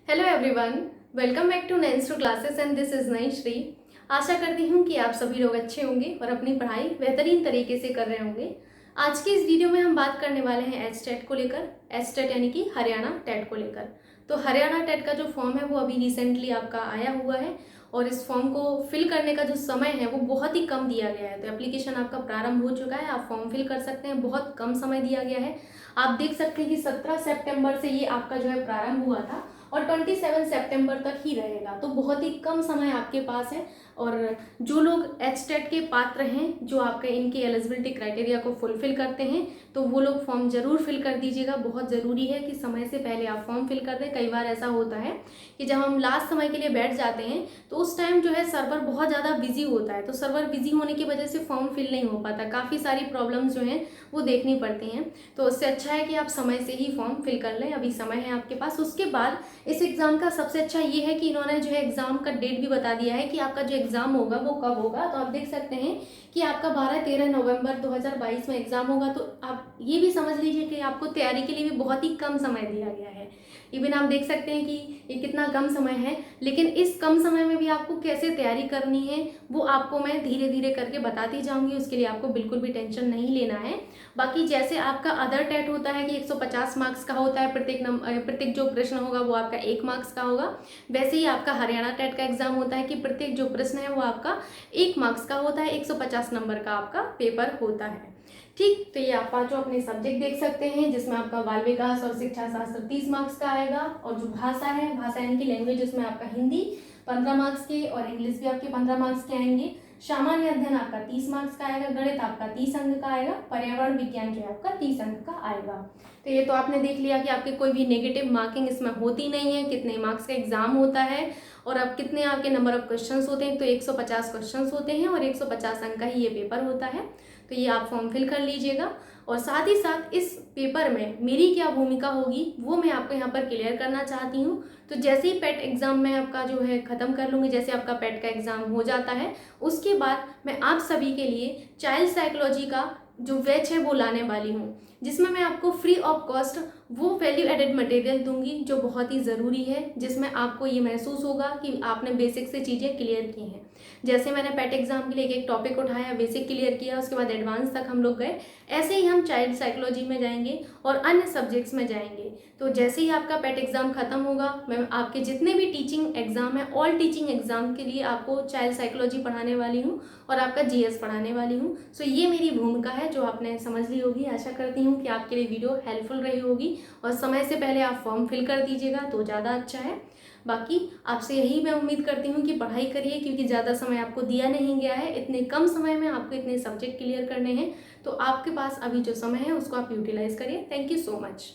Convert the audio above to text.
Hello everyone, welcome back to nance to classes and this is Naishree. आशा करती हूँ कि आप सभी लोग अच्छे होंगे और अपनी पढ़ाई बेहतरीन तरीके से कर रहे होंगे। आज के इस वीडियो में हम बात करने वाले हैं एचटेट को लेकर, एचटेट यानी कि हरियाणा टेट को लेकर। तो हरियाणा टेट का जो फॉर्म है वो अभी रिसेंटली आपका आया हुआ है और इस फॉर्म को फिल करने का जो समय है वो बहुत ही कम दिया गया है। तो एप्लीकेशन आपका प्रारंभ हो चुका है, आप फॉर्म फिल कर सकते हैं, बहुत कम समय दिया गया है। आप देख सकते हैं कि 17 सितंबर से ये आपका जो है प्रारंभ हुआ था और 27 सितंबर तक ही रहेगा। तो बहुत ही कम समय आपके पास है और जो लोग एचटेट के पात्र हैं, जो आपके इनके एलिजिबिलिटी क्राइटेरिया को फुलफिल करते हैं, तो वो लोग फॉर्म जरूर फिल कर दीजिएगा। बहुत ज़रूरी है कि समय से पहले आप फॉर्म फिल कर दें। कई बार ऐसा होता है कि जब हम लास्ट समय के लिए बैठ जाते हैं तो उस टाइम जो है सर्वर बहुत ज़्यादा बिजी होता है, तो सर्वर बिजी होने की वजह से फॉर्म फिल नहीं हो पाता, काफ़ी सारी प्रॉब्लम्स जो हैं वो देखनी पड़ती हैं। तो उससे अच्छा है कि आप समय से ही फॉर्म फिल कर लें, अभी समय है आपके पास। उसके बाद इस एग्ज़ाम का सबसे अच्छा ये है कि इन्होंने जो है एग्ज़ाम का डेट भी बता दिया है कि आपका जो एग्ज़ाम होगा वो कब होगा। तो आप देख सकते हैं कि आपका 12-13 नवंबर 2022 में एग्ज़ाम होगा। तो आप ये भी समझ लीजिए कि आपको तैयारी के लिए भी बहुत ही कम समय दिया गया है। इवन आप देख सकते हैं कि ये कितना कम समय है, लेकिन इस कम समय में भी आपको कैसे तैयारी करनी है वो आपको मैं धीरे धीरे करके बताती जाऊंगी। उसके लिए आपको बिल्कुल भी टेंशन नहीं लेना है। बाकी जैसे आपका अदर टेट होता है कि 150 मार्क्स का होता है, प्रत्येक जो प्रश्न होगा वो आपका 1 मार्क्स का होगा, वैसे ही आपका हरियाणा टेट का एग्जाम होता है कि प्रत्येक जो प्रश्न है वो आपका 1 मार्क्स का होता है, 150 नंबर का आपका पेपर होता है। ठीक, तो ये आप पांचों अपने सब्जेक्ट देख सकते हैं, जिसमें आपका बाल विकास और शिक्षा शास्त्र 30 मार्क्स का आएगा और जो भाषा है, भाषा यानी कि लैंग्वेज, उसमें आपका हिंदी 15 मार्क्स के और इंग्लिश भी आपके 15 मार्क्स के आएंगे। सामान्य अध्ययन आपका 30 मार्क्स का आएगा, गणित आपका 30 अंक का आएगा, पर्यावरण विज्ञान जो है आपका 30 अंक का आएगा। तो ये तो आपने देख लिया कि आपके कोई भी नेगेटिव मार्किंग इसमें होती नहीं है, कितने मार्क्स का एग्जाम होता है और अब कितने आपके नंबर ऑफ क्वेश्चंस होते हैं। तो 150 क्वेश्चंस होते हैं और 150 अंक का ही ये पेपर होता है। तो ये आप फॉर्म फिल कर लीजिएगा और साथ ही साथ इस पेपर में मेरी क्या भूमिका होगी वो मैं आपको यहाँ पर क्लियर करना चाहती हूँ। तो जैसे ही पेट एग्जाम में आपका जो है ख़त्म कर लूँगी, जैसे आपका पेट का एग्ज़ाम हो जाता है, उसके बाद मैं आप सभी के लिए चाइल्ड साइकोलॉजी का जो बैच है वो लाने वाली हूँ, जिसमें मैं आपको फ्री ऑफ कॉस्ट वो वैल्यू एडेड मटेरियल दूंगी जो बहुत ही ज़रूरी है, जिसमें आपको ये महसूस होगा कि आपने बेसिक से चीज़ें क्लियर की हैं। जैसे मैंने पेट एग्जाम के लिए एक टॉपिक उठाया, बेसिक क्लियर किया, उसके बाद एडवांस तक हम लोग गए, ऐसे ही हम चाइल्ड साइकोलॉजी में जाएंगे और अन्य सब्जेक्ट्स में जाएंगे। तो जैसे ही आपका पेट एग्जाम खत्म होगा, मैं आपके जितने भी टीचिंग एग्जाम है, ऑल टीचिंग एग्जाम के लिए आपको चाइल्ड साइकोलॉजी पढ़ाने वाली हूँ और आपका जीएस पढ़ाने वाली हूँ। सो ये मेरी भूमिका है जो आपने समझ ली होगी। आशा करती हूँ कि आपके लिए वीडियो हेल्पफुल रही होगी और समय से पहले आप फॉर्म फिल कर दीजिएगा तो ज़्यादा अच्छा है। बाकी आपसे यही मैं उम्मीद करती हूँ कि पढ़ाई करिए, क्योंकि ज़्यादा समय आपको दिया नहीं गया है, इतने कम समय में आपको इतने सब्जेक्ट क्लियर करने हैं। तो आपके पास अभी जो समय है उसको आप यूटिलाइज करिए। Thank you so much.